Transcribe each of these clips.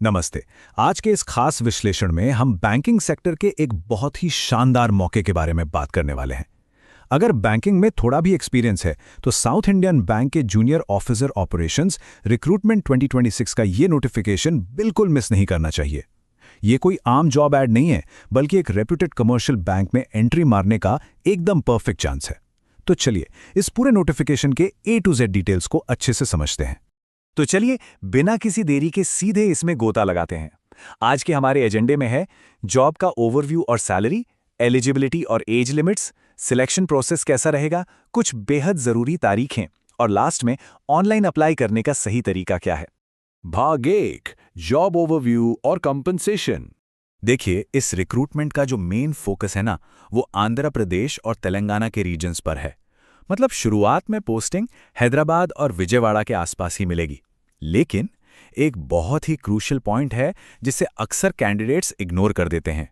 नमस्ते। आज के इस खास विश्लेषण में हम बैंकिंग सेक्टर के एक बहुत ही शानदार मौके के बारे में बात करने वाले हैं। अगर बैंकिंग में थोड़ा भी एक्सपीरियंस है तो साउथ इंडियन बैंक के जूनियर ऑफिसर ऑपरेशंस रिक्रूटमेंट 2026 का ये नोटिफिकेशन बिल्कुल मिस नहीं करना चाहिए। ये कोई आम जॉब ऐड नहीं है, बल्कि एक रेप्यूटेड कमर्शियल बैंक में एंट्री मारने का एकदम परफेक्ट चांस है। तो चलिए इस पूरे नोटिफिकेशन के A to Z डिटेल्स को अच्छे से समझते हैं। तो चलिए बिना किसी देरी के सीधे इसमें गोता लगाते हैं। आज के हमारे एजेंडे में है जॉब का ओवरव्यू और सैलरी, एलिजिबिलिटी और एज लिमिट्स, सिलेक्शन प्रोसेस कैसा रहेगा, कुछ बेहद ज़रूरी तारीखें और लास्ट में ऑनलाइन अप्लाई करने का सही तरीका क्या है। भाग 1 जॉब ओवरव्यू और कंपनसेशन। देखिए, इस रिक्रूटमेंट का जो मेन फोकस है ना, वो आंध्र प्रदेश और तेलंगाना के रीजन्स पर है। मतलब शुरुआत में पोस्टिंग हैदराबाद और विजयवाड़ा के आसपास ही मिलेगी। लेकिन एक बहुत ही क्रूशियल पॉइंट है जिसे अक्सर कैंडिडेट्स इग्नोर कर देते हैं।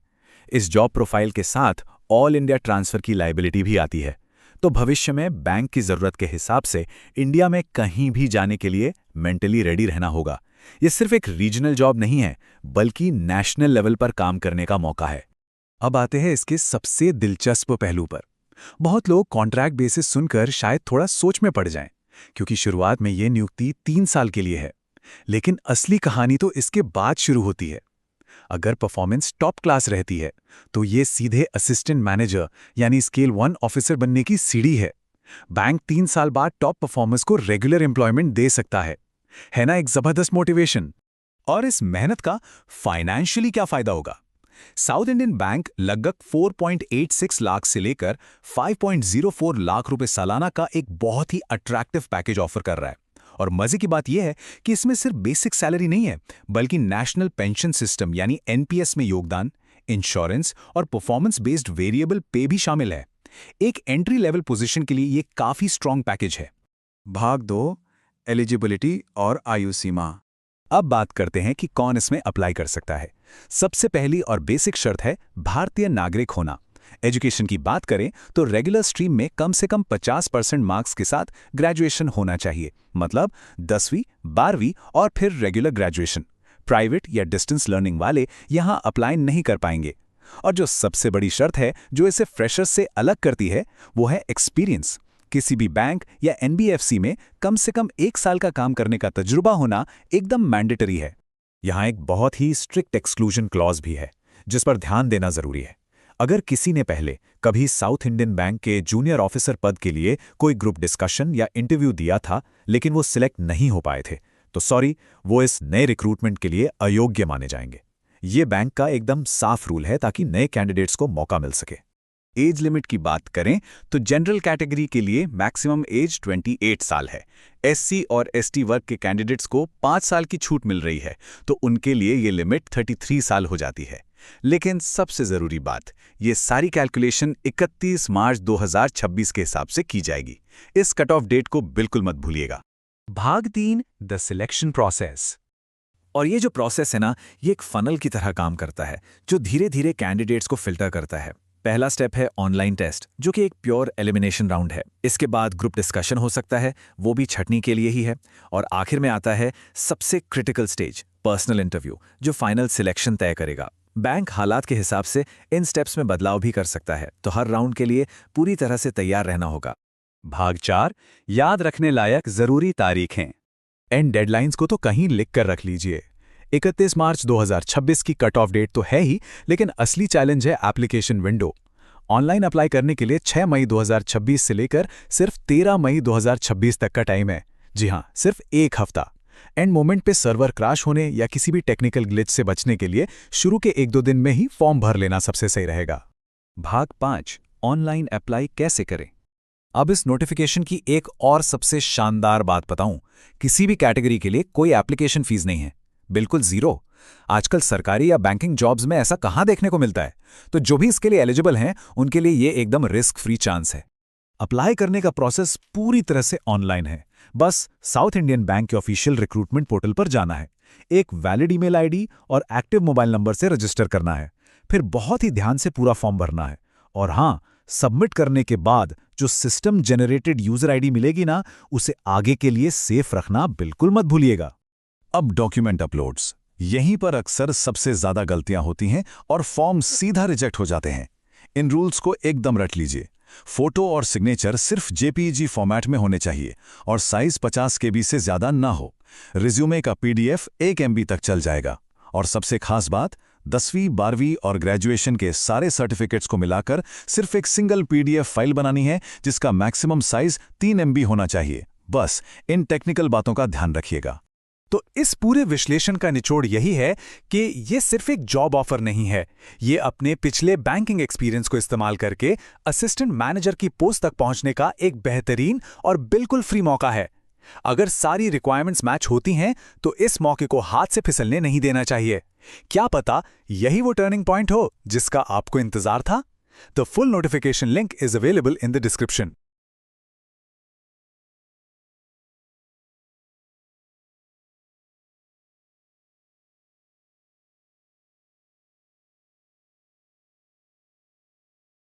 इस जॉब प्रोफाइल के साथ ऑल इंडिया ट्रांसफर की लायबिलिटी भी आती है। तो भविष्य में बैंक की ज़रूरत के हिसाब से इंडिया में कहीं भी जाने के लिए मेंटली रेडी रहना होगा। ये सिर्फ एक रीजनल जॉब नहीं है, बल्कि नेशनल लेवल पर काम करने का मौका है। अब आते हैं इसके सबसे दिलचस्प पहलू पर। बहुत लोग कॉन्ट्रैक्ट बेसिस सुनकर शायद थोड़ा सोच में पड़ जाएं, क्योंकि शुरुआत में ये नियुक्ति 3 साल के लिए है। लेकिन असली कहानी तो इसके बाद शुरू होती है। अगर परफॉर्मेंस टॉप क्लास रहती है तो ये सीधे असिस्टेंट मैनेजर यानी स्केल 1 ऑफिसर बनने की सीढ़ी है। बैंक 3 साल बाद टॉप परफॉर्मर्स को रेगुलर एम्प्लॉयमेंट दे सकता है ना एक जबरदस्त मोटिवेशन। और इस मेहनत का फाइनेंशियली क्या फायदा होगा? साउथ इंडियन बैंक लगभग 4.86 लाख से लेकर 5.04 लाख रुपए सालाना का एक बहुत ही अट्रैक्टिव पैकेज ऑफर कर रहा है। और मजे की बात यह है कि इसमें सिर्फ बेसिक सैलरी नहीं है, बल्कि नेशनल पेंशन सिस्टम यानी एनपीएस में योगदान, इंश्योरेंस और परफॉर्मेंस बेस्ड वेरिएबल पे भी शामिल है। एक एंट्री लेवल पोजीशन के लिए ये काफी स्ट्रांग पैकेज है। भाग 2 एलिजिबिलिटी और आयु सीमा। अब बात करते हैं कि कौन इसमें अप्लाई कर सकता है। सबसे पहली और बेसिक शर्त है भारतीय नागरिक होना। एजुकेशन की बात करें तो रेगुलर स्ट्रीम में कम से कम 50% मार्क्स के साथ ग्रेजुएशन होना चाहिए, मतलब 10वीं, 12वीं और फिर रेगुलर ग्रेजुएशन। प्राइवेट या डिस्टेंस लर्निंग वाले यहां अप्लाई नहीं कर पाएंगे। और जो सबसे बड़ी शर्त है जो इसे फ्रेशर्स से अलग करती है, वो है एक्सपीरियंस। किसी भी बैंक या एनबीएफसी में कम से कम 1 साल का काम करने का तजुर्बा होना एकदम मैंडेटरी है। यहाँ एक बहुत ही स्ट्रिक्ट एक्सक्लूजन क्लॉज भी है, जिस पर ध्यान देना जरूरी है। अगर किसी ने पहले कभी साउथ इंडियन बैंक के जूनियर ऑफिसर पद के लिए कोई ग्रुप डिस्कशन या इंटरव्यू दिया था, लेकिन वो सिलेक्ट नहीं हो पाए थे, तो सॉरी, वो इस नए रिक्रूटमेंट के लिए अयोग्य माने जाएंगे। ये बैंक का एकदम साफ रूल है ताकि नए कैंडिडेट्स को मौका मिल सके। एज लिमिट की बात करें तो जनरल कैटेगरी के लिए मैक्सिमम एज 28 साल है। एससी और एसटी वर्ग के कैंडिडेट्स को 5 साल की छूट मिल रही है, तो उनके लिए ये लिमिट 33 साल हो जाती है। लेकिन सबसे ज़रूरी बात, ये सारी कैलकुलेशन 31 मार्च 2026 के हिसाब से की जाएगी। इस कट ऑफ डेट को बिल्कुल मत भूलिएगा। भाग 3 द सिलेक्शन प्रोसेस। और ये जो प्रोसेस है ना, ये एक फनल की तरह काम करता है, जो धीरे धीरे कैंडिडेट्स को फिल्टर करता है। पहला स्टेप है ऑनलाइन टेस्ट, जो कि एक प्योर एलिमिनेशन राउंड है। इसके बाद ग्रुप डिस्कशन हो सकता है, वो भी छटनी के लिए ही है। और आखिर में आता है सबसे क्रिटिकल स्टेज, पर्सनल इंटरव्यू, जो फाइनल सिलेक्शन तय करेगा। बैंक हालात के हिसाब से इन स्टेप्स में बदलाव भी कर सकता है, तो हर राउंड के लिए पूरी तरह से तैयार रहना होगा। भाग 4 याद रखने लायक जरूरी तारीखें। एंड डेडलाइंस को तो कहीं लिख कर रख लीजिए। 31 मार्च 2026 की कट ऑफ डेट तो है ही, लेकिन असली चैलेंज है एप्लीकेशन विंडो। ऑनलाइन अप्लाई करने के लिए 6 मई 2026 से लेकर सिर्फ 13 मई 2026 तक का टाइम है। जी हां, सिर्फ 1 हफ्ता। एंड मोमेंट पे सर्वर क्रैश होने या किसी भी टेक्निकल ग्लिच से बचने के लिए शुरू के 1-2 दिन में ही फॉर्म भर लेना सबसे सही रहेगा। भाग 5 ऑनलाइन अप्लाई कैसे करें। अब इस नोटिफिकेशन की एक और सबसे शानदार बात बताऊं, किसी भी कैटेगरी के लिए कोई एप्लीकेशन फीस नहीं है, बिल्कुल जीरो। आजकल सरकारी या बैंकिंग जॉब्स में ऐसा कहां देखने को मिलता है। तो जो भी इसके लिए एलिजिबल हैं, उनके लिए ये एकदम रिस्क फ्री चांस है। अप्लाई करने का प्रोसेस पूरी तरह से ऑनलाइन है। बस साउथ इंडियन बैंक के ऑफिशियल रिक्रूटमेंट पोर्टल पर जाना है, एक वैलिड ईमेल आईडी और एक्टिव मोबाइल नंबर से रजिस्टर करना है, फिर बहुत ही ध्यान से पूरा फॉर्म भरना है। और हाँ, सबमिट करने के बाद जो सिस्टम जनरेटेड यूजर आईडी मिलेगी ना, उसे आगे के लिए सेफ रखना बिल्कुल मत भूलिएगा। अब डॉक्यूमेंट अपलोड्स, यहीं पर अक्सर सबसे ज्यादा गलतियां होती हैं और फॉर्म सीधा रिजेक्ट हो जाते हैं। इन रूल्स को एकदम रट लीजिए। फोटो और सिग्नेचर सिर्फ जेपीईजी फॉर्मेट में होने चाहिए और साइज 50 केबी से ज्यादा ना हो। रिज्यूमे का पीडीएफ 1 MB तक चल जाएगा। और सबसे खास बात, 10वीं 12वीं और ग्रेजुएशन के सारे सर्टिफिकेट्स को मिलाकर सिर्फ एक सिंगल पीडीएफ फाइल बनानी है जिसका मैक्सिमम साइज 3 MB होना चाहिए। बस इन टेक्निकल बातों का ध्यान रखिएगा। तो इस पूरे विश्लेषण का निचोड़ यही है कि ये सिर्फ एक जॉब ऑफर नहीं है, ये अपने पिछले बैंकिंग एक्सपीरियंस को इस्तेमाल करके असिस्टेंट मैनेजर की पोस्ट तक पहुंचने का एक बेहतरीन और बिल्कुल फ्री मौका है। अगर सारी रिक्वायरमेंट्स मैच होती हैं तो इस मौके को हाथ से फिसलने नहीं देना चाहिए। क्या पता यही वो टर्निंग पॉइंट हो जिसका आपको इंतजार था। The full notification link is available in the description.